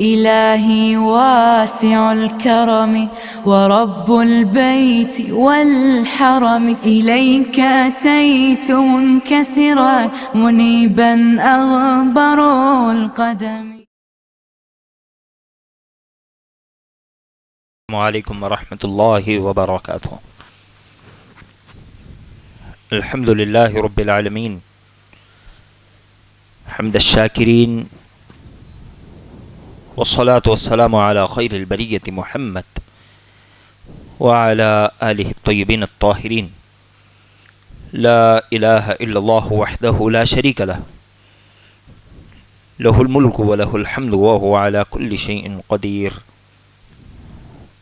إلهي واسع الكرم ورب البيت والحرم إليك أتيت منكسرا منيبا أغبر القدم. السلام علیکم ورحمۃ اللہ وبرکاتہ. الحمد للہ رب العالمین حمد الشاکرین والصلاة والسلام على خیر البریۃ محمد وعلى آلہ الطیبین الطاہرین. لا الہ الا اللہ وحدہ لا شریک لہ لہ الملک ولہ الحمد وہو علی کل شیء قدیر.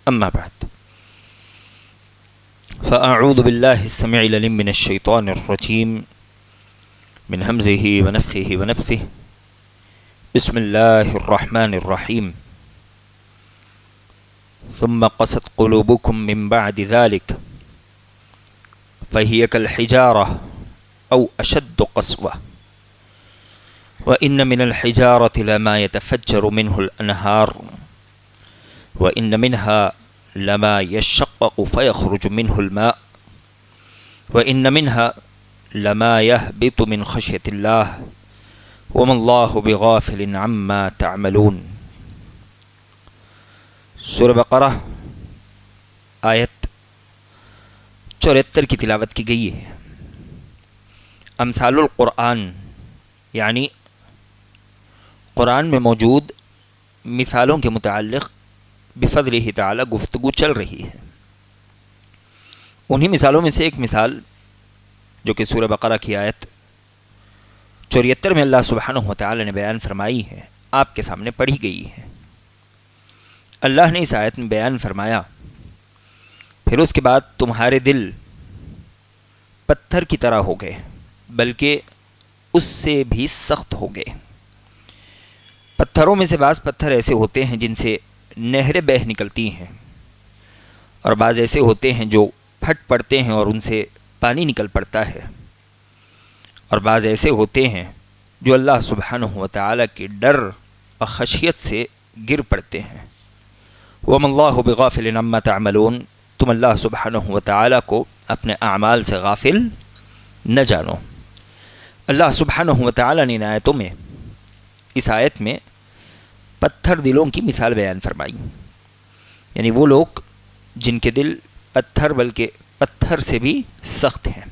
اما بعد فاعوذ باللہ السمیع العلیم من الشیطان الرجیم من ہمزہ ونفخہ ونفثہ. بسم اللہ الرحمن الرحیم. ثم قست قلوبکم من بعد ذلك فهي كالحجارة أو أشد قسوة وإن من الحجارة لما يتفجر منه الأنهار وإن منها لما يشقق فيخرج منه الماء وإن منها لما يهبط من خشية الله وما الله بغافل عما تعملون. سورہ بقرہ آیت 74 کی تلاوت کی گئی ہے. امثال القرآن یعنی قرآن میں موجود مثالوں کے متعلق بفضلہ تعالی گفتگو چل رہی ہے. انہی مثالوں میں سے ایک مثال جو کہ سورہ بقرہ کی آیت 74 میں اللہ سبحانہ وتعالی نے بیان فرمائی ہے آپ کے سامنے پڑھی گئی ہے. اللہ نے اس آیت میں بیان فرمایا پھر اس کے بعد تمہارے دل پتھر کی طرح ہو گئے بلکہ اس سے بھی سخت ہو گئے. پتھروں میں سے بعض پتھر ایسے ہوتے ہیں جن سے نہریں بہہ نکلتی ہیں اور بعض ایسے ہوتے ہیں جو پھٹ پڑتے ہیں اور ان سے پانی نکل پڑتا ہے اور بعض ایسے ہوتے ہیں جو اللہ سبحانہ وتعالی کے ڈر اور خشیت سے گر پڑتے ہیں. وَمَا اللَّهُ بِغَافِلٍ عَمَّا تَعْمَلُونَ. تم اللہ سبحانہ وتعالی کو اپنے اعمال سے غافل نہ جانو. اللہ سبحانہ وتعالی نے ان آیتوں میں اس آیت میں پتھر دلوں کی مثال بیان فرمائی. یعنی وہ لوگ جن کے دل پتھر بلکہ پتھر سے بھی سخت ہیں.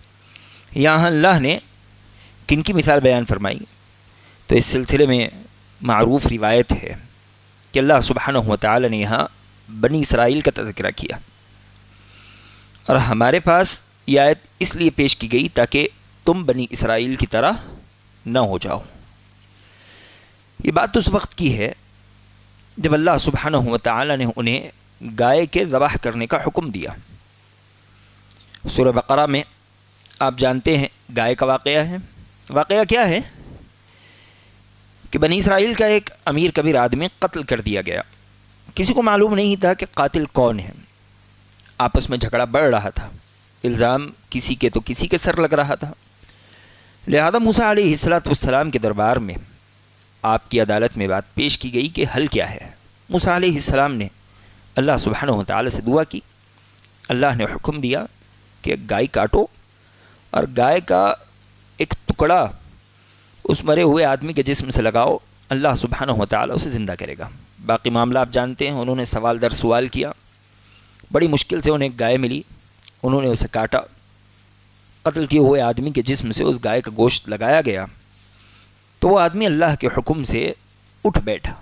یہاں اللہ نے کن کی مثال بیان فرمائی تو اس سلسلے میں معروف روایت ہے کہ اللہ سبحانہ وتعالی نے یہاں بنی اسرائیل کا تذکرہ کیا اور ہمارے پاس یہ آیت اس لیے پیش کی گئی تاکہ تم بنی اسرائیل کی طرح نہ ہو جاؤ. یہ بات اس وقت کی ہے جب اللہ سبحانہ وتعالی نے انہیں گائے کے ذبح کرنے کا حکم دیا. سورہ بقرہ میں آپ جانتے ہیں گائے کا واقعہ ہے. واقعہ کیا ہے کہ بنی اسرائیل کا ایک امیر کبیر آدمی قتل کر دیا گیا. کسی کو معلوم نہیں تھا کہ قاتل کون ہے. آپس میں جھگڑا بڑھ رہا تھا. الزام کسی کے تو کسی کے سر لگ رہا تھا. لہذا موسیٰ علیہ السلام کے دربار میں آپ کی عدالت میں بات پیش کی گئی کہ حل کیا ہے. موسیٰ علیہ السلام نے اللہ سبحانہ وتعالی سے دعا کی. اللہ نے حکم دیا کہ گائے کاٹو اور گائے کا ایک ٹکڑا اس مرے ہوئے آدمی کے جسم سے لگاؤ. اللہ سبحانہ وتعالی اسے زندہ کرے گا. باقی معاملہ آپ جانتے ہیں. انہوں نے سوال در سوال کیا. بڑی مشکل سے انہیں ایک گائے ملی. انہوں نے اسے کاٹا. قتل کیے ہوئے آدمی کے جسم سے اس گائے کا گوشت لگایا گیا تو وہ آدمی اللہ کے حکم سے اٹھ بیٹھا.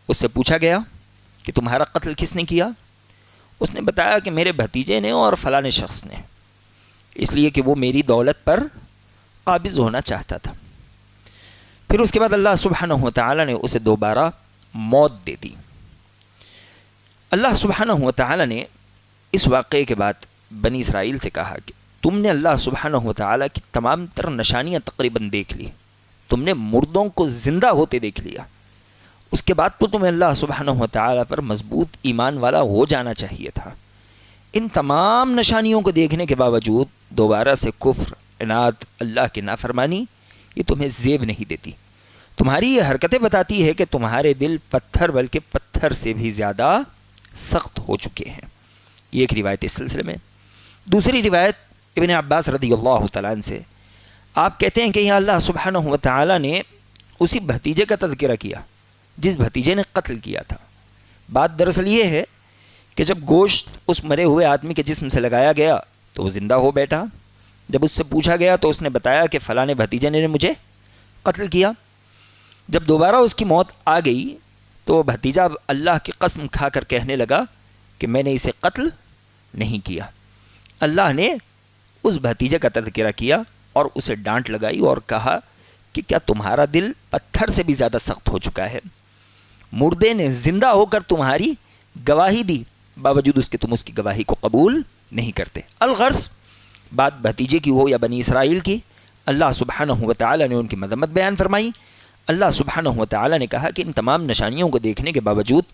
اس سے پوچھا گیا کہ تمہارا قتل کس نے کیا؟ اس نے بتایا کہ میرے بھتیجے نے اور فلاں شخص نے، اس لیے کہ وہ میری دولت پر قابض ہونا چاہتا تھا. پھر اس کے بعد اللہ سبحانہ وتعالی نے اسے دوبارہ موت دے دی. اللہ سبحانہ وتعالی نے اس واقعے کے بعد بنی اسرائیل سے کہا کہ تم نے اللہ سبحانہ وتعالی کی تمام تر نشانیاں تقریباً دیکھ لی. تم نے مردوں کو زندہ ہوتے دیکھ لیا. اس کے بعد تو تمہیں اللہ سبحانہ وتعالی پر مضبوط ایمان والا ہو جانا چاہیے تھا. ان تمام نشانیوں کو دیکھنے کے باوجود دوبارہ سے کفر، عناد، اللہ کی نافرمانی یہ تمہیں زیب نہیں دیتی. تمہاری یہ حرکتیں بتاتی ہے کہ تمہارے دل پتھر بلکہ پتھر سے بھی زیادہ سخت ہو چکے ہیں. یہ ایک روایت اس سلسلے میں. دوسری روایت ابن عباس رضی اللہ تعالیٰ عنہ سے آپ کہتے ہیں کہ یہ اللہ سبحانہ و تعالیٰ نے اسی بھتیجے کا تذکرہ کیا جس بھتیجے نے قتل کیا تھا. بات دراصل یہ ہے کہ جب گوشت اس مرے ہوئے آدمی کے جسم سے لگایا گیا تو وہ زندہ ہو بیٹھا. جب اس سے پوچھا گیا تو اس نے بتایا کہ فلاں بھتیجے نے مجھے قتل کیا. جب دوبارہ اس کی موت آ گئی تو وہ بھتیجا اللہ کی قسم کھا کر کہنے لگا کہ میں نے اسے قتل نہیں کیا. اللہ نے اس بھتیجے کا تذکرہ کیا اور اسے ڈانٹ لگائی اور کہا کہ کیا تمہارا دل پتھر سے بھی زیادہ سخت ہو چکا ہے؟ مردے نے زندہ ہو کر تمہاری گواہی دی، باوجود اس کے تم اس کی گواہی کو قبول نہیں کرتے. الغرض بات بھتیجے کی ہو یا بنی اسرائیل کی، اللہ سبحانہ و تعالیٰ نے ان کی مذمت بیان فرمائی. اللہ سبحانہ و تعالیٰ نے کہا کہ ان تمام نشانیوں کو دیکھنے کے باوجود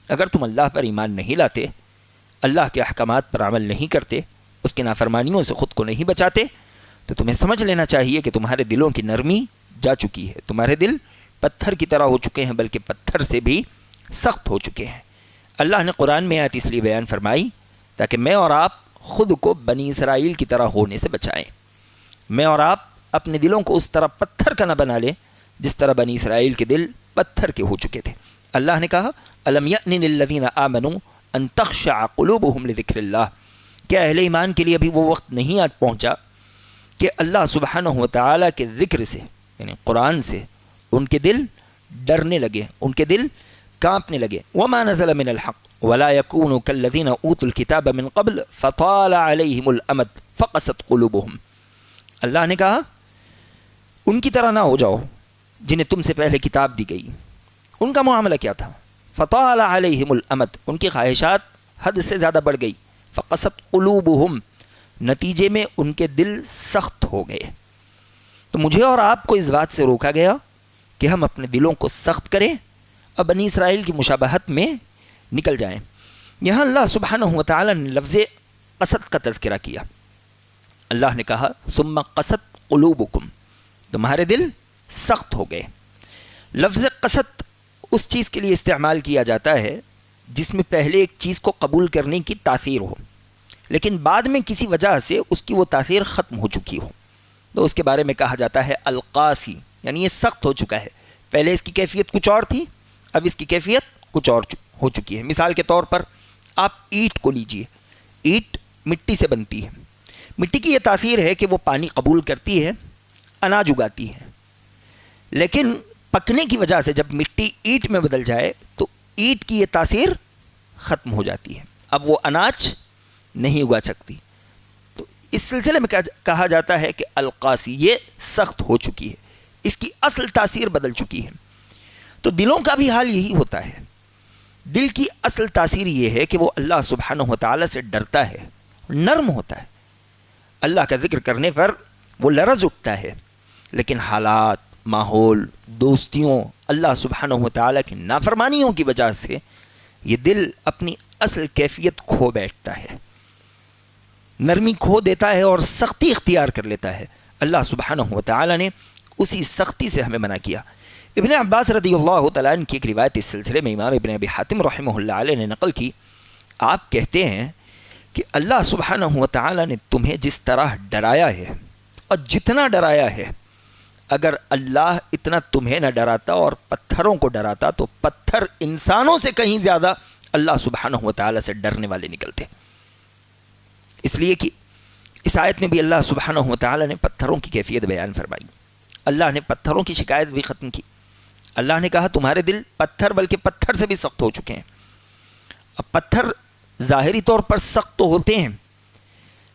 اگر تم اللہ پر ایمان نہیں لاتے، اللہ کے احکامات پر عمل نہیں کرتے، اس کی نافرمانیوں سے خود کو نہیں بچاتے، تو تمہیں سمجھ لینا چاہیے کہ تمہارے دلوں کی نرمی جا چکی ہے. تمہارے دل پتھر کی طرح ہو چکے ہیں بلکہ پتھر سے بھی سخت ہو چکے ہیں. اللہ نے قرآن میں آیت اس لیے بیان فرمائی تاکہ میں اور آپ خود کو بنی اسرائیل کی طرح ہونے سے بچائیں. میں اور آپ اپنے دلوں کو اس طرح پتھر کا نہ بنا لیں جس طرح بنی اسرائیل کے دل پتھر کے ہو چکے تھے. اللہ نے کہا الم یأن للذین آمنوا ان تخشع قلوبهم لذکر اللہ، کیا اہل ایمان کے لیے ابھی وہ وقت نہیں آ پہنچا کہ اللہ سبحانہ و تعالیٰ کے ذکر سے یعنی قرآن سے ان کے دل ڈرنے لگے، ان کے دل کانپنے لگے. وما نزل من الحق ولا يكونوا كالذين اوتوا الكتاب من قبل فطال عليهم الامد فقست قلوبهم. اللہ نے کہا ان کی طرح نہ ہو جاؤ جنہیں تم سے پہلے کتاب دی گئی. ان کا معاملہ کیا تھا؟ فطال عليهم الامد، ان کی خواہشات حد سے زیادہ بڑھ گئی. فقست قلوبهم، نتیجے میں ان کے دل سخت ہو گئے. تو مجھے اور آپ کو اس بات سے روکا گیا کہ ہم اپنے دلوں کو سخت کریں اور بنی اسرائیل کی مشابہت میں نکل جائیں. یہاں اللہ سبحانہ و تعالیٰ نے لفظ قسط کا تذکرہ کیا. اللہ نے کہا ثم قست قلوبکم، تمہارے دل سخت ہو گئے. لفظ قسط اس چیز کے لیے استعمال کیا جاتا ہے جس میں پہلے ایک چیز کو قبول کرنے کی تاثیر ہو لیکن بعد میں کسی وجہ سے اس کی وہ تاثیر ختم ہو چکی ہو، تو اس کے بارے میں کہا جاتا ہے القاسی، یعنی یہ سخت ہو چکا ہے. پہلے اس کی کیفیت کچھ اور تھی، اب اس کی کیفیت کچھ اور ہو چکی ہے. مثال کے طور پر آپ اینٹ کو لیجئے. اینٹ مٹی سے بنتی ہے. مٹی کی یہ تاثیر ہے کہ وہ پانی قبول کرتی ہے، اناج اگاتی ہے، لیکن پکنے کی وجہ سے جب مٹی اینٹ میں بدل جائے تو اینٹ کی یہ تاثیر ختم ہو جاتی ہے، اب وہ اناج نہیں اگا سکتی. تو اس سلسلے میں کہا جاتا ہے کہ القاسی یہ سخت ہو چکی ہے، اس کی اصل تاثیر بدل چکی ہے. تو دلوں کا بھی حال یہی ہوتا ہے. دل کی اصل تاثیر یہ ہے کہ وہ اللہ سبحانہ و تعالیٰ سے ڈرتا ہے، نرم ہوتا ہے. اللہ کا ذکر کرنے پر وہ لرز اٹھتا ہے، لیکن حالات، ماحول، دوستیوں، اللہ سبحانہ و تعالیٰ کی نافرمانیوں کی وجہ سے یہ دل اپنی اصل کیفیت کھو بیٹھتا ہے، نرمی کھو دیتا ہے اور سختی اختیار کر لیتا ہے. اللہ سبحانہ و تعالیٰ نے اسی سختی سے ہمیں منع کیا. ابن عباس رضی اللہ تعالیٰ عنہ کی ایک روایت اس سلسلے میں امام ابن ابی حاتم رحمہ اللہ علیہ نے نقل کی. آپ کہتے ہیں کہ اللہ سبحانہ و تعالیٰ نے تمہیں جس طرح ڈرایا ہے اور جتنا ڈرایا ہے، اگر اللہ اتنا تمہیں نہ ڈراتا اور پتھروں کو ڈراتا تو پتھر انسانوں سے کہیں زیادہ اللہ سبحانہ و تعالیٰ سے ڈرنے والے نکلتے. اس لیے کہ اس آیت میں بھی اللہ سبحانہ و تعالیٰ نے پتھروں کی کیفیت بیان فرمائی. اللہ نے پتھروں کی شکایت بھی ختم کی. اللہ نے کہا تمہارے دل پتھر بلکہ پتھر سے بھی سخت ہو چکے ہیں. اب پتھر ظاہری طور پر سخت تو ہوتے ہیں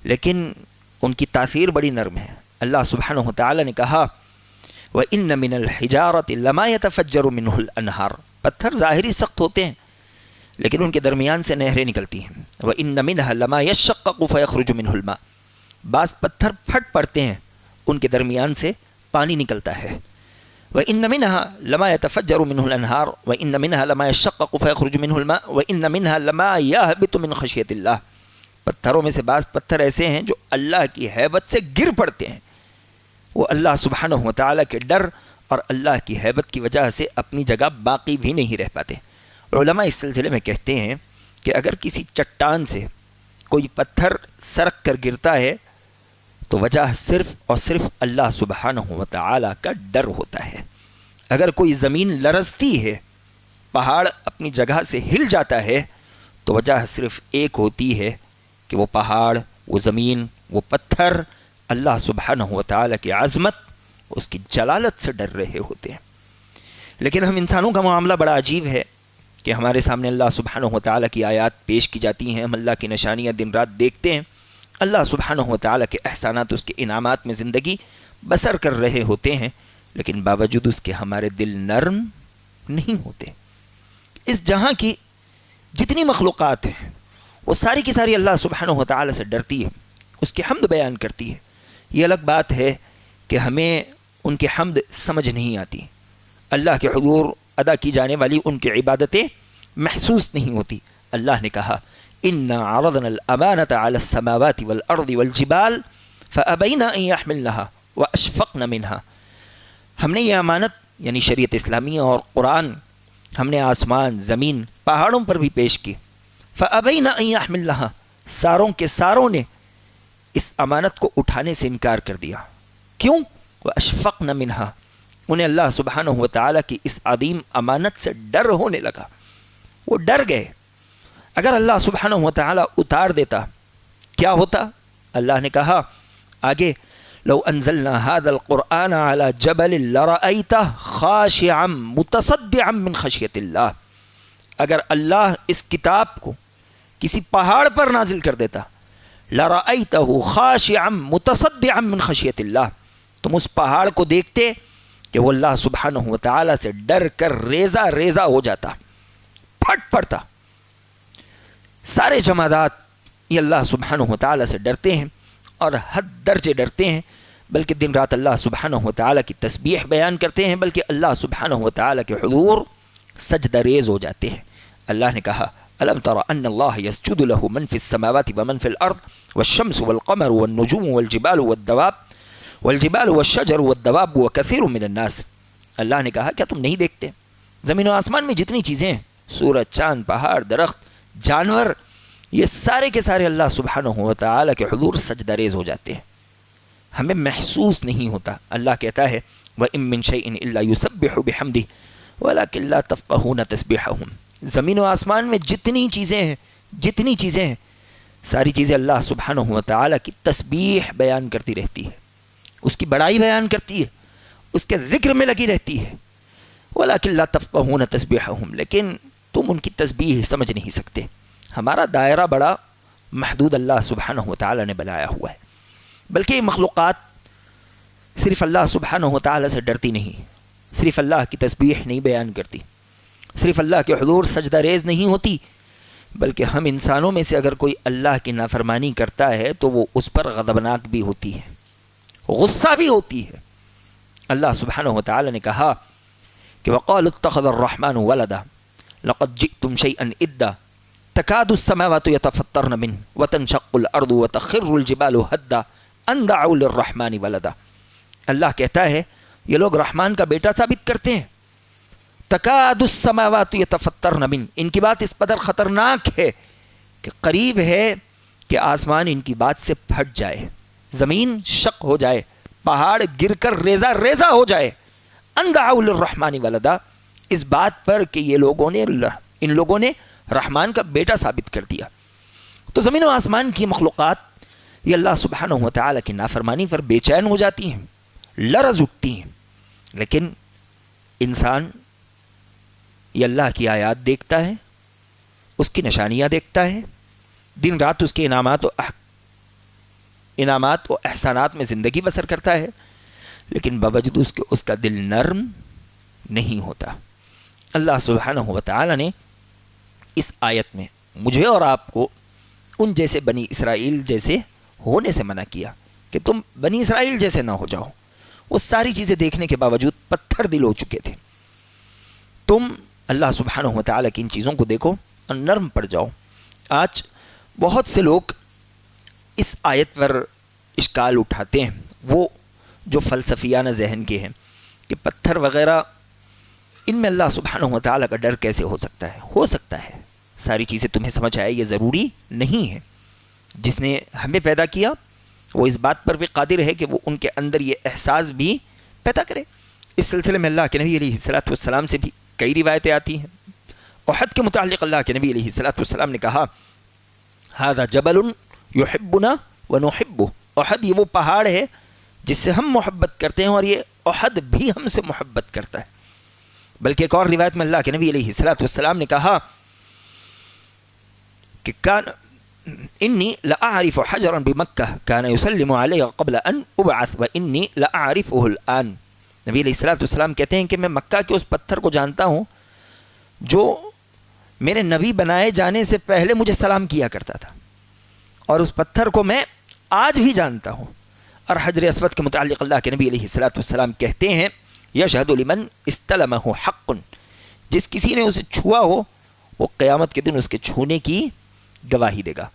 لیکن ان کی تاثیر بڑی نرم ہے. اللہ سبحانہ و تعالیٰ نے کہا وَإِنَّ مِنَ الْحِجَارَةِ لَمَا يَتَفَجَّرُ مِنْهُ الْأَنْهَارُ، پتھر ظاہری سخت ہوتے ہیں لیکن ان کے درمیان سے نہریں نکلتی ہیں. وَإِنَّ مِنْهَا لَمَا يَشَّقَّقُ فَيَخْرُجُ مِنْهُ الْمَاءُ، بعض پتھر پھٹ پڑتے ہیں، ان کے درمیان سے پانی نکلتا ہے. وَإِنَّ مِنْهَا لَمَا يَتَفَجَّرُ مِنْهُ الْأَنْهَارُ وَإِنَّ مِنْهَا لَمَا يَشَّقَّقُ فَيَخْرُجُ مِنْهُ الْمَاءُ وَإِنَّ مِنْهَا لَمَا يَهْبِطُ مِنْ خَشْيَةِ اللَّهِ، پتھروں میں سے بعض پتھر ایسے ہیں جو اللہ کی ہیبت سے گر پڑتے ہیں. وہ اللہ سبحانہ و تعالیٰ کے ڈر اور اللہ کی ہیبت کی وجہ سے اپنی جگہ باقی بھی نہیں رہ پاتے۔ علماء اس سلسلے میں کہتے ہیں کہ اگر کسی چٹان سے کوئی پتھر سرک کر گرتا ہے تو وجہ صرف اور صرف اللہ سبحانہ و تعالی کا ڈر ہوتا ہے۔ اگر کوئی زمین لرزتی ہے، پہاڑ اپنی جگہ سے ہل جاتا ہے، تو وجہ صرف ایک ہوتی ہے کہ وہ پہاڑ، وہ زمین، وہ پتھر اللہ سبحانہ و تعالی کی عظمت، اس کی جلالت سے ڈر رہے ہوتے ہیں۔ لیکن ہم انسانوں کا معاملہ بڑا عجیب ہے کہ ہمارے سامنے اللہ سبحانہ و تعالی کی آیات پیش کی جاتی ہیں، ہم اللہ کی نشانیاں دن رات دیکھتے ہیں، اللہ سبحانہ و تعالی کے احسانات، اس کے انعامات میں زندگی بسر کر رہے ہوتے ہیں، لیکن باوجود اس کے ہمارے دل نرم نہیں ہوتے۔ اس جہاں کی جتنی مخلوقات ہیں وہ ساری کی ساری اللہ سبحانہ و تعالی سے ڈرتی ہے، اس کی حمد بیان کرتی ہے۔ یہ الگ بات ہے کہ ہمیں ان کی حمد سمجھ نہیں آتی، اللہ کے حضور ادا کی جانے والی ان کی عبادتیں محسوس نہیں ہوتی۔ اللہ نے کہا اِنَّا عَرَضْنَا الْأَمَانَةَ عَلَى السَّمَاوَاتِ وَالْأَرْضِ وَالْجِبَالِ فَأَبَيْنَ أَن يَحْمِلْنَهَا وَأَشْفَقْنَ مِنْهَا۔ ہم نے یہ امانت یعنی شریعت اسلامیہ اور قرآن ہم نے آسمان، زمین، پہاڑوں پر بھی پیش کی۔ فَأَبَيْنَ أَن يَحْمِلْنَهَا، ساروں کے ساروں نے اس امانت کو اٹھانے سے انکار کر دیا۔ کیوں؟ وَأَشْفَقْنَ مِنْهَا، انہیں اللہ سبحانہ و تعالیٰ کی اس عظیم امانت سے ڈر ہونے لگا، وہ ڈر گئے۔ اگر اللہ سبحانہ و تعالیٰ اتار دیتا کیا ہوتا؟ اللہ نے کہا آگے لو انزلنا هذا القرآن على جبل لرأيته خاشعا متصدعا من خشیۃ اللہ، اگر اللہ اس کتاب کو کسی پہاڑ پر نازل کر دیتا، لرأيته خاشعا متصدعا من خشیۃ اللہ، تم اس پہاڑ کو دیکھتے کہ وہ اللہ سبحانہ و تعالیٰ سے ڈر کر ریزہ ریزہ ہو جاتا، پھٹ پڑتا۔ سارے جمادات یہ اللہ سبحانہ و تعالیٰ سے ڈرتے ہیں اور حد درجے ڈرتے ہیں، بلکہ دن رات اللہ سبحانہ و تعالیٰ کی تسبیح بیان کرتے ہیں، بلکہ اللہ سبحانہ و تعالیٰ کے حضور سجدہ ریز ہو جاتے ہیں۔ اللہ نے کہا الم تر ان اللہ یسجد له من فی السماوات ومن فی الارض والشمس والقمر والنجوم والجبال والشجر والدواب وكثير من الناس۔ اللہ نے کہا کیا تم نہیں دیکھتے زمین و آسمان میں جتنی چیزیں ہیں، سورج، چاند، پہاڑ، درخت، جانور، یہ سارے کے سارے اللہ سبحانہ و تعالیٰ کے حضور سجدہ ریز ہو جاتے ہیں، ہمیں محسوس نہیں ہوتا۔ اللہ کہتا ہے وَإِن مِّن شَيْءٍ إِلَّا يُسَبِّحُ بِحَمْدِهِ وَلَكِن لَّا تَفْقَهُونَ تَسْبِيحَهُمْ۔ زمین و آسمان میں جتنی چیزیں ہیں ساری چیزیں اللہ سبحانہ و تعالیٰ کی تسبیح بیان کرتی رہتی ہے، اس کی بڑائی بیان کرتی ہے، اس کے ذکر میں لگی رہتی ہے۔ وَلَكِن لَّا تَفْقَهُونَ تَسْبِيحَهُمْ، لیکن تم ان کی تسبیح سمجھ نہیں سکتے۔ ہمارا دائرہ بڑا محدود اللہ سبحانہ و تعالیٰ نے بنایا ہوا ہے، بلکہ یہ مخلوقات صرف اللہ سبحانہ و تعالیٰ سے ڈرتی نہیں، صرف اللہ کی تسبیح نہیں بیان کرتی، صرف اللہ کے حضور سجدہ ریز نہیں ہوتی، بلکہ ہم انسانوں میں سے اگر کوئی اللہ کی نافرمانی کرتا ہے تو وہ اس پر غضبناک بھی ہوتی ہے، غصہ بھی ہوتی ہے۔ اللہ سبحانہ و تعالیٰ نے کہا کہ وَقَالُوا اتَّخَذَ الرَّحْمَنُ وَلَدًا لَقَدْ جِئْتُمْ شَيْئًا إِدًّا تَكَادُ السَّمَاوَاتُ يَتَفَطَّرْنَ مِنْهُ وَتَنشَقُّ الْأَرْضُ وَتَخِرُّ الْجِبَالُ هَدًّا أَن دَعَوْا لِلرَّحْمَنِ وَلَدًا۔ اللہ کہتا ہے یہ لوگ رحمان کا بیٹا ثابت کرتے ہیں۔ تکاد السماوات یتفطرن من، ان کی بات اس قدر خطرناک ہے کہ قریب ہے کہ آسمان ان کی بات سے پھٹ جائے، زمین شق ہو جائے، پہاڑ گر کر ریزہ ریزہ ہو جائے۔ ان دعوا للرحمن ولدا، اس بات پر کہ ان لوگوں نے رحمان کا بیٹا ثابت کر دیا۔ تو زمین و آسمان کی مخلوقات یہ اللہ سبحانہ و تعالیٰ کی نافرمانی پر بے چین ہو جاتی ہیں، لرز اٹھتی ہیں، لیکن انسان یہ اللہ کی آیات دیکھتا ہے، اس کی نشانیاں دیکھتا ہے، دن رات اس کے انعامات و احسانات میں زندگی بسر کرتا ہے، لیکن باوجود اس کا دل نرم نہیں ہوتا۔ اللہ سبحانہ و تعالیٰ نے اس آیت میں مجھے اور آپ کو ان جیسے بنی اسرائیل جیسے ہونے سے منع کیا کہ تم بنی اسرائیل جیسے نہ ہو جاؤ۔ وہ ساری چیزیں دیکھنے کے باوجود پتھر دل ہو چکے تھے۔ تم اللہ سبحانہ و تعالیٰ کی ان چیزوں کو دیکھو اور نرم پڑ جاؤ۔ آج بہت سے لوگ اس آیت پر اشکال اٹھاتے ہیں، وہ جو فلسفیانہ ذہن کے ہیں، کہ پتھر وغیرہ ان میں اللہ سبحانہ و تعالیٰ کا ڈر کیسے ہو سکتا ہے؟ ہو سکتا ہے، ساری چیزیں تمہیں سمجھ آئے یہ ضروری نہیں ہے. جس نے ہمیں پیدا کیا وہ اس بات پر بھی قادر ہے کہ وہ ان کے اندر یہ احساس بھی پیدا کرے. اس سلسلے میں اللہ کے نبی علیہ الصلوۃ والسلام سے بھی کئی روایتیں آتی ہیں. احد کے متعلق اللہ کے نبی علیہ الصلوۃ والسلام نے کہا ھذا جبل یحبنا ونحبہ، احد یہ وہ پہاڑ ہے جس سے ہم محبت کرتے ہیں اور یہ احد بھی ہم سے محبت کرتا ہے. بلکہ ایک اور روایت میں اللہ کے نبی علیہ الصلوۃ والسلام نے کہا کہ انی لاعرف حجرا بمکہ کان یسلم علی قبل ان ابعث وانی لاعرفه الان. نبی علیہ الصلوۃ والسلام کہتے ہیں کہ میں مکہ کے اس پتھر کو جانتا ہوں جو میرے نبی بنائے جانے سے پہلے مجھے سلام کیا کرتا تھا، اور اس پتھر کو میں آج بھی جانتا ہوں. اور حجر اسود کے متعلق اللہ کے نبی علیہ الصلوۃ والسلام کہتے ہیں یشہد لمن استلمہ حق، جس کسی نے اسے چھوا ہو وہ قیامت کے دن اس کے چھونے کی گواہی دے گا.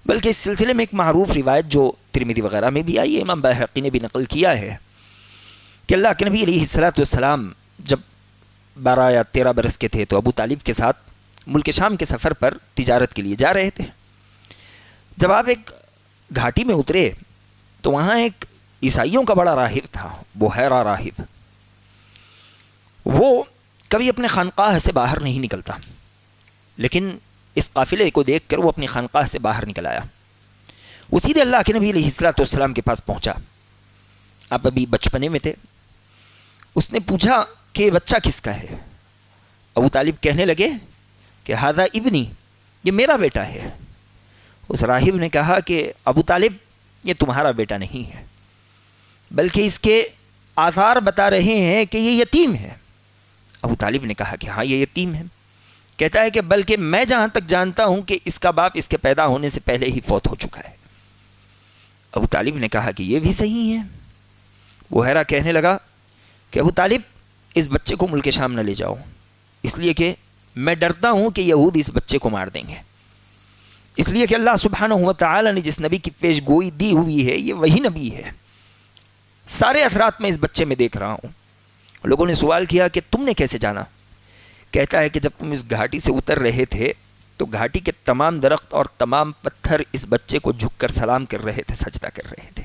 بلکہ اس سلسلے میں ایک معروف روایت جو ترمذی وغیرہ میں بھی آئی ہے، امام بہقی نے بھی نقل کیا ہے کہ اللہ کے نبی علیہ الصلوۃ والسلام جب 12 یا 13 برس کے تھے تو ابو طالب کے ساتھ ملک شام کے سفر پر تجارت کے لیے جا رہے تھے. جب آپ ایک گھاٹی میں اترے تو وہاں ایک عیسائیوں کا بڑا راہب تھا، بحیرہ راہب. وہ کبھی اپنے خانقاہ سے باہر نہیں نکلتا، لیکن اس قافلے کو دیکھ کر وہ اپنی خانقاہ سے باہر نکل آیا. وہ سیدھے اللہ کے نبی علیہ الصلوۃ والسلام کے پاس پہنچا. آپ ابھی بچپنے میں تھے. اس نے پوچھا کہ بچہ کس کا ہے؟ ابو طالب کہنے لگے کہ ھذا ابنی، یہ میرا بیٹا ہے. اس راہب نے کہا کہ ابو طالب یہ تمہارا بیٹا نہیں ہے، بلکہ اس کے آثار بتا رہے ہیں کہ یہ یتیم ہے. ابو طالب نے کہا کہ ہاں یہ یتیم ہے. کہتا ہے کہ بلکہ میں جہاں تک جانتا ہوں کہ اس کا باپ اس کے پیدا ہونے سے پہلے ہی فوت ہو چکا ہے. ابو طالب نے کہا کہ یہ بھی صحیح ہے. بحیرہ کہنے لگا کہ ابو طالب اس بچے کو ملک شام نہ لے جاؤ، اس لیے کہ میں ڈرتا ہوں کہ یہود اس بچے کو مار دیں گے. اس لیے کہ اللہ سبحانہ و تعالی نے جس نبی کی پیش گوئی دی ہوئی ہے یہ وہی نبی ہے. سارے اثرات میں اس بچے میں دیکھ رہا ہوں. لوگوں نے سوال کیا کہ تم نے کیسے جانا؟ کہتا ہے کہ جب تم اس گھاٹی سے اتر رہے تھے تو گھاٹی کے تمام درخت اور تمام پتھر اس بچے کو جھک کر سلام کر رہے تھے، سجدہ کر رہے تھے.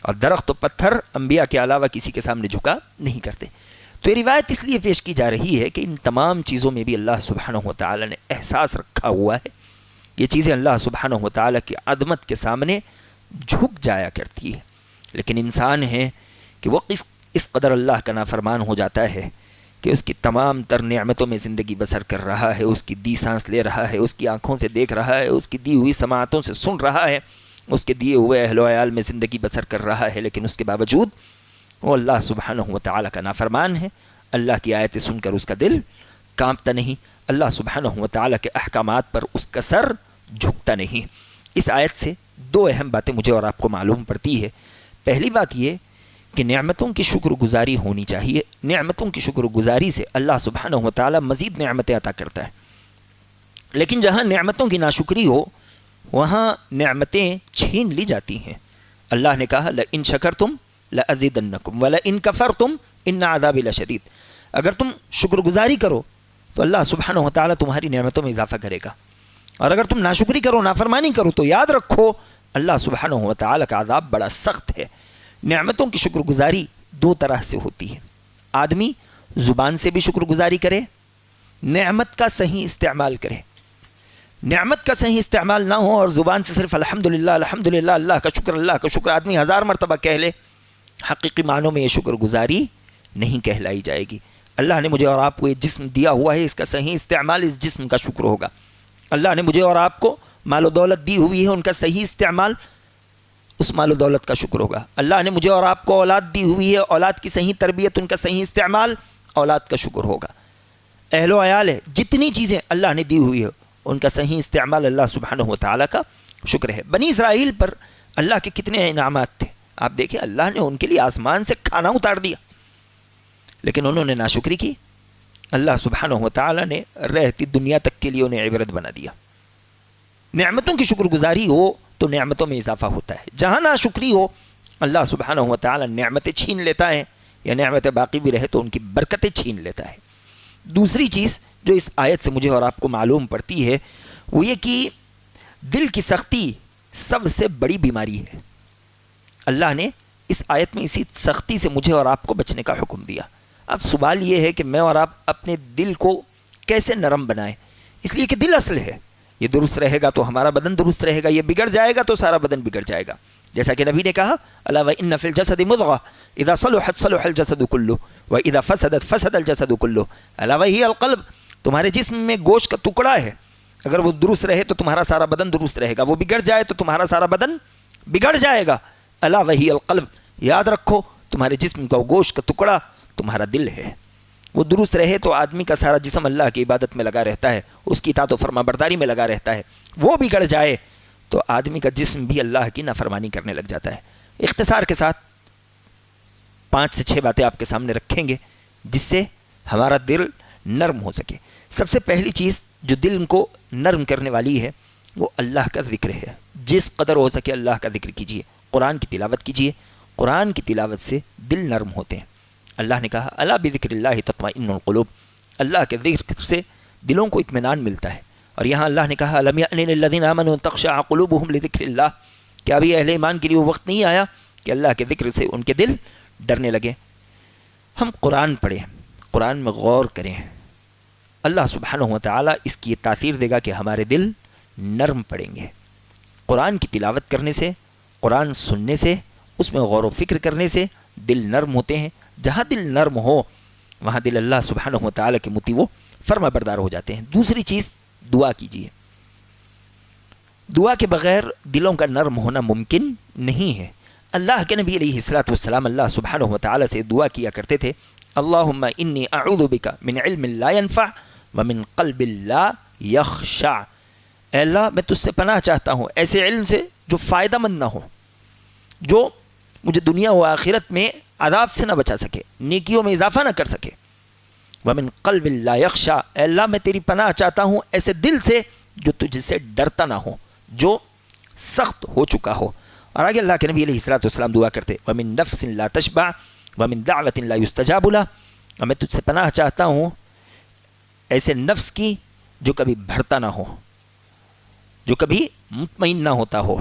اور درخت و پتھر انبیاء کے علاوہ کسی کے سامنے جھکا نہیں کرتے. تو یہ روایت اس لیے پیش کی جا رہی ہے کہ ان تمام چیزوں میں بھی اللہ سبحانہ و تعالی نے احساس رکھا ہوا ہے. یہ چیزیں اللہ سبحانہ و تعالی کی عظمت کے سامنے جھک جایا کرتی ہے. لیکن انسان ہے کہ وہ اس قدر اللہ کا نافرمان ہو جاتا ہے کہ اس کی تمام تر نعمتوں میں زندگی بسر کر رہا ہے، اس کی دی سانس لے رہا ہے، اس کی آنکھوں سے دیکھ رہا ہے، اس کی دی ہوئی سماعتوں سے سن رہا ہے، اس کے دیے ہوئے اہل و عیال میں زندگی بسر کر رہا ہے، لیکن اس کے باوجود وہ اللہ سبحانہ و تعالیٰ کا نافرمان ہے. اللہ کی آیتیں سن کر اس کا دل کانپتا نہیں، اللہ سبحانہ و تعالیٰ کے احکامات پر اس کا سر جھکتا نہیں. اس آیت سے دو اہم باتیں مجھے اور آپ کو معلوم پڑتی ہے. پہلی بات یہ کہ نعمتوں کی شکر گزاری ہونی چاہیے. نعمتوں کی شکر گزاری سے اللہ سبحانہ و تعالیٰ مزید نعمتیں عطا کرتا ہے. لیکن جہاں نعمتوں کی ناشکری ہو وہاں نعمتیں چھین لی جاتی ہیں. اللہ نے کہا لَإِن شَكَرْتُمْ لَأَزِيدَنَّكُمْ وَلَإِن كَفَرْتُمْ إِنَّ عَذَابِي لَشَدِيدٌ. اگر تم شکر گزاری کرو تو اللہ سبحانہ و تعالیٰ تمہاری نعمتوں میں اضافہ کرے گا، اور اگر تم ناشکری کرو، نافرمانی کرو، تو یاد رکھو اللہ سبحانہ و تعالیٰ کا عذاب بڑا سخت ہے. نعمتوں کی شکر گزاری دو طرح سے ہوتی ہے. آدمی زبان سے بھی شکر گزاری کرے، نعمت کا صحیح استعمال کرے. نعمت کا صحیح استعمال نہ ہو اور زبان سے صرف الحمدللہ الحمدللہ اللہ کا شکر آدمی 1000 مرتبہ کہہ لے، حقیقی معنوں میں یہ شکر گزاری نہیں کہلائی جائے گی. اللہ نے مجھے اور آپ کو یہ جسم دیا ہوا ہے، اس کا صحیح استعمال اس جسم کا شکر ہوگا. اللہ نے مجھے اور آپ کو مال و دولت دی ہوئی ہے، ان کا صحیح استعمال اس مال و دولت کا شکر ہوگا. اللہ نے مجھے اور آپ کو اولاد دی ہوئی ہے، اولاد کی صحیح تربیت، ان کا صحیح استعمال اولاد کا شکر ہوگا. اہل و عیال ہے، جتنی چیزیں اللہ نے دی ہوئی ہے ان کا صحیح استعمال اللہ سبحانہ و تعالیٰ کا شکر ہے. بنی اسرائیل پر اللہ کے کتنے انعامات تھے. آپ دیکھیں اللہ نے ان کے لیے آسمان سے کھانا اتار دیا، لیکن انہوں نے ناشکری کی. اللہ سبحانہ و تعالیٰ نے رہتی دنیا تک کے لیے انہیں عبرت بنا دیا. نعمتوں کی شکر گزاری ہو تو نعمتوں میں اضافہ ہوتا ہے. جہاں ناشکری ہو اللہ سبحانہ و تعالیٰ نعمتیں چھین لیتا ہے. یا نعمت باقی بھی رہے تو ان کی برکتیں چھین لیتا ہے۔ دوسری چیز جو اس آیت سے مجھے اور آپ کو معلوم پڑتی ہے وہ یہ کہ دل کی سختی سب سے بڑی بیماری ہے۔ اللہ نے اس آیت میں اسی سختی سے مجھے اور آپ کو بچنے کا حکم دیا۔ اب سوال یہ ہے کہ میں اور آپ اپنے دل کو کیسے نرم بنائیں، اس لیے کہ دل اصل ہے، یہ درست رہے گا تو ہمارا بدن درست رہے گا، یہ بگڑ جائے گا تو سارا بدن بگڑ جائے گا۔ جیسا کہ نبی نے کہا الا وان فی الجسد مضغہ اذا صلحت صلح الجسد کلہ واذا فسدت فسد الجسد کلہ الا وہی القلب، تمہارے جسم میں گوشت کا ٹکڑا ہے، اگر وہ درست رہے تو تمہارا سارا بدن درست رہے گا، وہ بگڑ جائے تو تمہارا سارا بدن بگڑ جائے گا۔ الا وہی القلب، یاد رکھو تمہارے جسم کا گوشت کا ٹکڑا تمہارا دل ہے، وہ درست رہے تو آدمی کا سارا جسم اللہ کی عبادت میں لگا رہتا ہے، اس کی اطاعت و فرما برداری میں لگا رہتا ہے، وہ بگڑ جائے تو آدمی کا جسم بھی اللہ کی نافرمانی کرنے لگ جاتا ہے۔ اختصار کے ساتھ 5 سے 6 باتیں آپ کے سامنے رکھیں گے جس سے ہمارا دل نرم ہو سکے۔ سب سے پہلی چیز جو دل کو نرم کرنے والی ہے وہ اللہ کا ذکر ہے۔ جس قدر ہو سکے اللہ کا ذکر کیجیے، قرآن کی تلاوت کیجیے، قرآن کی تلاوت سے دل نرم ہوتے ہیں۔ اللہ نے کہا الا بذکر اللہ تطمئن القلوب، اللہ کے ذکر سے دلوں کو اطمینان ملتا ہے۔ اور یہاں اللہ نے کہا الم یأن للذین آمنوا تخشع قلوبهم لذکر اللہ، کیا ابھی اہل ایمان کے لیے وہ وقت نہیں آیا کہ اللہ کے ذکر سے ان کے دل ڈرنے لگے۔ ہم قرآن پڑھیں، قرآن میں غور کریں، اللہ سبحانہ و تعالیٰ اس کی تاثیر دے گا کہ ہمارے دل نرم پڑیں گے۔ قرآن کی تلاوت کرنے سے، قرآن سننے سے، اس میں غور و فکر کرنے سے دل نرم ہوتے ہیں۔ جہاں دل نرم ہو وہاں دل اللہ سبحانہ و تعالیٰ کے مطیع و فرما بردار ہو جاتے ہیں۔ دوسری چیز دعا کیجیے، دعا کے بغیر دلوں کا نرم ہونا ممکن نہیں ہے۔ اللہ کے نبی علیہ الصلوۃ والسلام اللہ سبحانہ و تعالیٰ سے دعا کیا کرتے تھے اللہم انی اعوذ بک من علم لا ينفع ومن قلب لا یخشع، اے اللہ میں تجھ سے پناہ چاہتا ہوں ایسے علم سے جو فائدہ مند نہ ہو، جو مجھے دنیا و آخرت میں عذاب سے نہ بچا سکے، نیکیوں میں اضافہ نہ کر سکے۔ ومن قلب لا یخشع، اے اللہ میں تیری پناہ چاہتا ہوں ایسے دل سے جو تجھ سے ڈرتا نہ ہو، جو سخت ہو چکا ہو۔ اور آگے اللہ کے نبی علیہ الصلوۃ والسلام دعا کرتے ومن نفس لا تشبع ومن دعوۃ لا یستجاب لها، اور میں تجھ سے پناہ چاہتا ہوں ایسے نفس کی جو کبھی بھرتا نہ ہو، جو کبھی مطمئن نہ ہوتا ہو،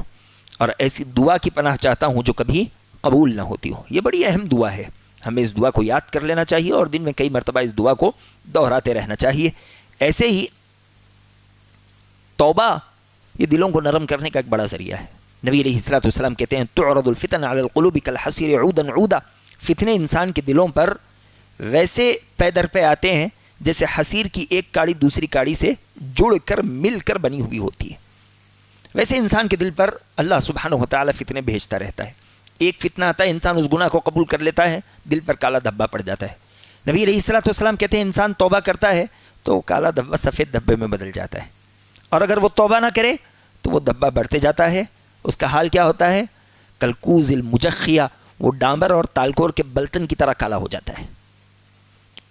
اور ایسی دعا کی پناہ چاہتا ہوں جو کبھی قبول نہ ہوتی ہو۔ یہ بڑی اہم دعا ہے، ہمیں اس دعا کو یاد کر لینا چاہیے اور دن میں کئی مرتبہ اس دعا کو دہراتے رہنا چاہیے۔ ایسے ہی توبہ یہ دلوں کو نرم کرنے کا ایک بڑا ذریعہ ہے۔ نبی علیہ الصلوۃ والسلام کہتے ہیں تعرض الفتن علی القلوب کالحصیر عودا عودا، فتنے انسان کے دلوں پر ویسے پے در پے آتے ہیں جیسے حصیر کی ایک کاڑی دوسری کاڑی سے جڑ کر مل کر بنی ہوئی ہوتی ہے، ویسے انسان کے دل پر اللہ سبحانہ و تعالیٰ فتنے بھیجتا رہتا ہے۔ ایک فتنہ آتا ہے، انسان اس گناہ کو قبول کر لیتا ہے، دل پر کالا دھبا پڑ جاتا ہے۔ نبی علیہ الصلوۃ والسلام کہتے ہیں انسان توبہ کرتا ہے تو کالا دھبا سفید دھبے میں بدل جاتا ہے، اور اگر وہ توبہ نہ کرے تو وہ دھبا بڑھتے جاتا ہے۔ اس کا حال کیا ہوتا ہے؟ کلکوز المجخیہ، وہ ڈامبر اور تالکور کے بلتن کی طرح کالا ہو جاتا ہے۔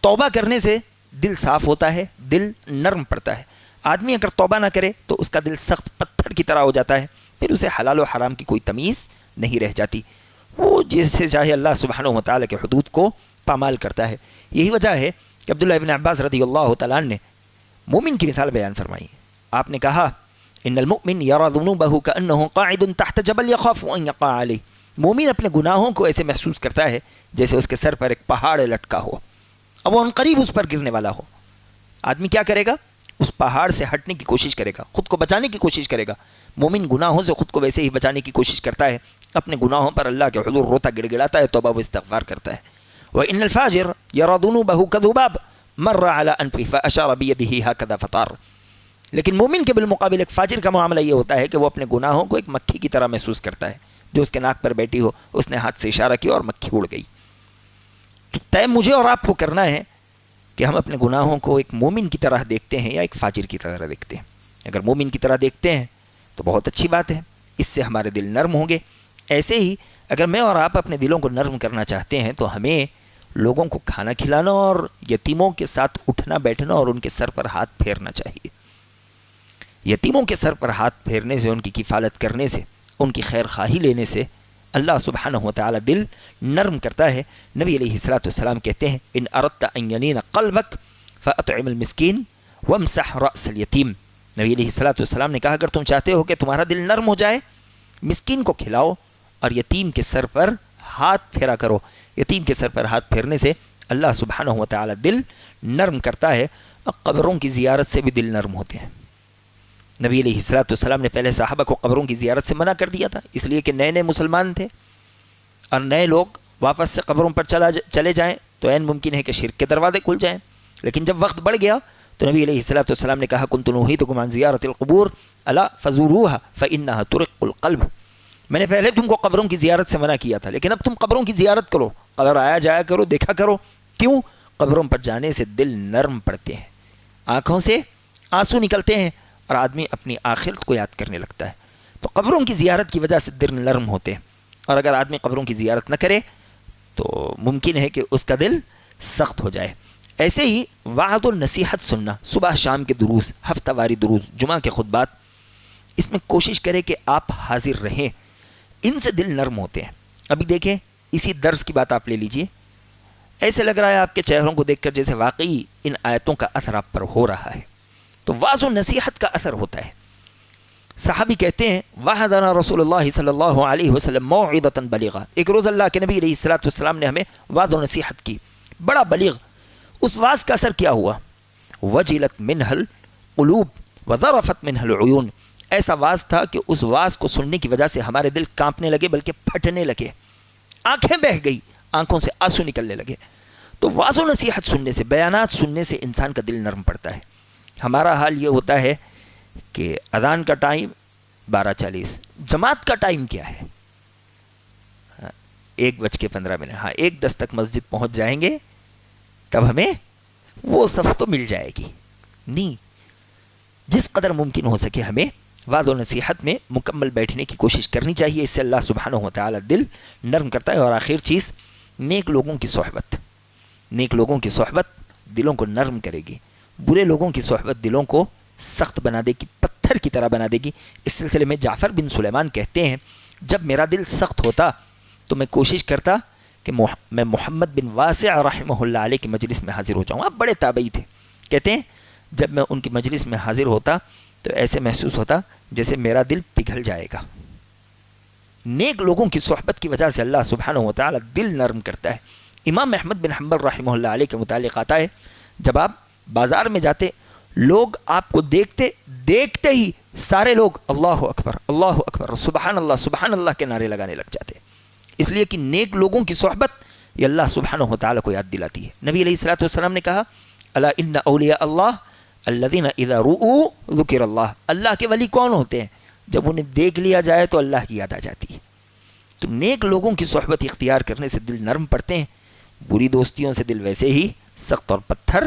توبہ کرنے سے دل صاف ہوتا ہے، دل نرم پڑتا ہے۔ آدمی اگر توبہ نہ کرے تو اس کا دل سخت پتھر کی طرح ہو جاتا ہے، پھر اسے حلال و حرام کی کوئی تمیز نہیں رہ جاتی، وہ جسے چاہے اللہ سبحانہ و تعالیٰ کے حدود کو پامال کرتا ہے۔ یہی وجہ ہے کہ عبداللہ ابن عباس رضی اللہ تعالیٰ عنہ نے مومن کی مثال بیان فرمائی۔ آپ نے کہا ان المؤمن یری ذنوبہ کأنہ قاعد تحت جبل یخاف ان یقع علیہ، مومن اپنے گناہوں کو ایسے محسوس کرتا ہے جیسے اس کے سر پر ایک پہاڑ لٹکا ہو، اب وہ عنقریب اس پر گرنے والا ہو۔ آدمی کیا کرے گا؟ اس پہاڑ سے ہٹنے کی کوشش کرے گا، خود کو بچانے کی کوشش کرے گا۔ مومن گناہوں سے خود کو ویسے ہی بچانے کی کوشش کرتا ہے، اپنے گناہوں پر اللہ کے حضور روتا گڑ گڑاتا ہے، توبہ و استغفار کرتا ہے۔ وَإِنَّ الْفَاجِرَ يَرَى ذُنُوبَهُ كَذُبَابٍ مَرَّ عَلَى أَنْفِهِ فَأَشَارَ بِيَدِهِ هَكَذَا فَطَارَ، لیکن مومن کے بالمقابل ایک فاجر کا معاملہ یہ ہوتا ہے کہ وہ اپنے گناہوں کو ایک مکھی کی طرح محسوس کرتا ہے، جو اس کے ناک پر بیٹھی ہو، اس نے ہاتھ سے اشارہ کیا اور مکھی اڑ گئی۔ تو طے مجھے اور آپ کو کرنا ہے کہ ہم اپنے گناہوں کو ایک مومن کی طرح دیکھتے ہیں یا ایک فاجر کی طرح دیکھتے ہیں۔ اگر مومن کی طرح دیکھتے ہیں تو بہت اچھی بات ہے، اس سے ہمارے دل نرم ہوں گے۔ ایسے ہی اگر میں اور آپ اپنے دلوں کو نرم کرنا چاہتے ہیں تو ہمیں لوگوں کو کھانا کھلانا اور یتیموں کے ساتھ اٹھنا بیٹھنا اور ان کے سر پر ہاتھ پھیرنا چاہیے۔ یتیموں کے سر پر ہاتھ پھیرنے سے، ان کی کفالت کرنے سے، ان کی خیر خواہی لینے سے اللہ سبحانہ و تعالی دل نرم کرتا ہے. نبی علیہ الصلوۃ والسلام کہتے ہیں ان اردت ان ینین قلبک فاطعم المسکین وامسح رأس الیتیم. نبی علیہ الصلوۃ والسلام نے کہا اگر تم چاہتے ہو کہ تمہارا دل نرم ہو جائے مسکین کو کھلاؤ اور یتیم کے سر پر ہاتھ پھیرا کرو. یتیم کے سر پر ہاتھ پھیرنے سے اللہ سبحانہ و تعالی دل نرم کرتا ہے. اور قبروں کی زیارت سے بھی دل نرم ہوتے ہیں. نبی علیہ الصلوۃ والسلام نے پہلے صحابہ کو قبروں کی زیارت سے منع کر دیا تھا اس لیے کہ نئے نئے مسلمان تھے اور نئے لوگ واپس سے قبروں پر چلے جائیں تو عین ممکن ہے کہ شرک کے دروازے کھل جائیں. لیکن جب وقت بڑھ گیا تو نبی علیہ الصلوۃ والسلام نے کہا کنت نہیتکم عن زیارت القبور الا فزوروها فانها ترق القلب. میں نے پہلے تم کو قبروں کی زیارت سے منع کیا تھا لیکن اب تم قبروں کی زیارت کرو, قبر آیا جایا کرو, دیکھا کرو. کیوں؟ قبروں پر جانے سے دل نرم پڑتے ہیں, آنکھوں سے آنسو نکلتے ہیں اور آدمی اپنی آخرت کو یاد کرنے لگتا ہے. تو قبروں کی زیارت کی وجہ سے دل نرم ہوتے ہیں. اور اگر آدمی قبروں کی زیارت نہ کرے تو ممکن ہے کہ اس کا دل سخت ہو جائے. ایسے ہی وعظ و نصیحت سننا, صبح شام کے دروس, ہفتہ واری دروس, جمعہ کے خطبات, اس میں کوشش کرے کہ آپ حاضر رہیں, ان سے دل نرم ہوتے ہیں. ابھی دیکھیں اسی درس کی بات آپ لے لیجئے, ایسے لگ رہا ہے آپ کے چہروں کو دیکھ کر جیسے واقعی ان آیتوں کا اثر آپ پر ہو رہا ہے. تو وعظ و نصیحت کا اثر ہوتا ہے. صحابی کہتے ہیں وعظنا رسول اللہ صلی اللہ علیہ وسلم موعظۃ بلیغہ. ایک روز اللہ کے نبی علیہ الصلوۃ والسلام نے ہمیں وعظ و نصیحت کی, بڑا بلیغ. اس وعظ کا اثر کیا ہوا؟ وجلت منہ القلوب وذرفت منہ العیون. ایسا وعظ تھا کہ اس وعظ کو سننے کی وجہ سے ہمارے دل کانپنے لگے بلکہ پھٹنے لگے, آنکھیں بہہ گئی, آنکھوں سے آنسو نکلنے لگے. تو وعظ و نصیحت سننے سے, بیانات سننے سے انسان کا دل نرم پڑتا ہے. ہمارا حال یہ ہوتا ہے کہ اذان کا ٹائم 12:40, جماعت کا ٹائم کیا ہے 1:15. ہاں 1:10 تک مسجد پہنچ جائیں گے تب ہمیں وہ صف تو مل جائے گی. نہیں, جس قدر ممکن ہو سکے ہمیں وعظ و نصیحت میں مکمل بیٹھنے کی کوشش کرنی چاہیے. اس سے اللہ سبحانہ و تعالی دل نرم کرتا ہے. اور آخر چیز نیک لوگوں کی صحبت. نیک لوگوں کی صحبت دلوں کو نرم کرے گی, برے لوگوں کی صحبت دلوں کو سخت بنا دے گی, پتھر کی طرح بنا دے گی. اس سلسلے میں جعفر بن سلیمان کہتے ہیں جب میرا دل سخت ہوتا تو میں کوشش کرتا کہ میں محمد بن واسع رحمہ اللہ علیہ کی مجلس میں حاضر ہو جاؤں. آپ بڑے تابعی تھے. کہتے ہیں جب میں ان کی مجلس میں حاضر ہوتا تو ایسے محسوس ہوتا جیسے میرا دل پگھل جائے گا. نیک لوگوں کی صحبت کی وجہ سے اللہ سبحانہ و تعالی دل نرم کرتا ہے. امام احمد بن حنبل رحمہ اللہ علیہ کے متعلق آتا ہے جب آپ بازار میں جاتے لوگ آپ کو دیکھتے ہی سارے لوگ اللہ اکبر سبحان اللہ کے نعرے لگانے لگ جاتے, اس لیے کہ نیک لوگوں کی صحبت یہ اللہ سبحانہ و تعالی کو یاد دلاتی ہے. نبی علیہ الصلوۃ والسلام نے کہا الا ان اولیاء اللہ الذین اذا رؤوا ذکر اللہ. اللہ کے ولی کون ہوتے ہیں؟ جب انہیں دیکھ لیا جائے تو اللہ کی یاد آ جاتی ہے. تو نیک لوگوں کی صحبت اختیار کرنے سے دل نرم پڑتے ہیں, بری دوستیوں سے دل ویسے ہی سخت اور پتھر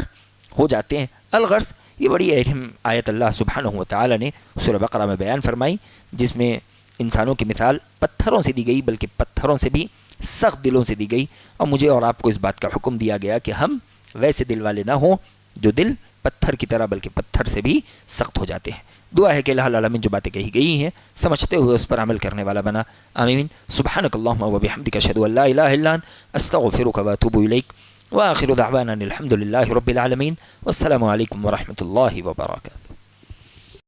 ہو جاتے ہیں. الغرض یہ بڑی اہم آیت اللہ سبحانہ و تعالی نے سورہ بقرہ میں بیان فرمائی جس میں انسانوں کی مثال پتھروں سے دی گئی, بلکہ پتھروں سے بھی سخت دلوں سے دی گئی. اور مجھے اور آپ کو اس بات کا حکم دیا گیا کہ ہم ویسے دل والے نہ ہوں جو دل پتھر کی طرح بلکہ پتھر سے بھی سخت ہو جاتے ہیں. دعا ہے کہ اللہ العالمین جو باتیں کہی گئی ہیں سمجھتے ہوئے اس پر عمل کرنے والا بنا. آمین. سبحانک اللہم و بحمدک اشہد ان لا الہ الا انت استغفرک و اتوب الیک. وآخر دعوانا الحمد للہ رب العالمین. والسلام علیکم ورحمۃ اللہ وبرکاتہ.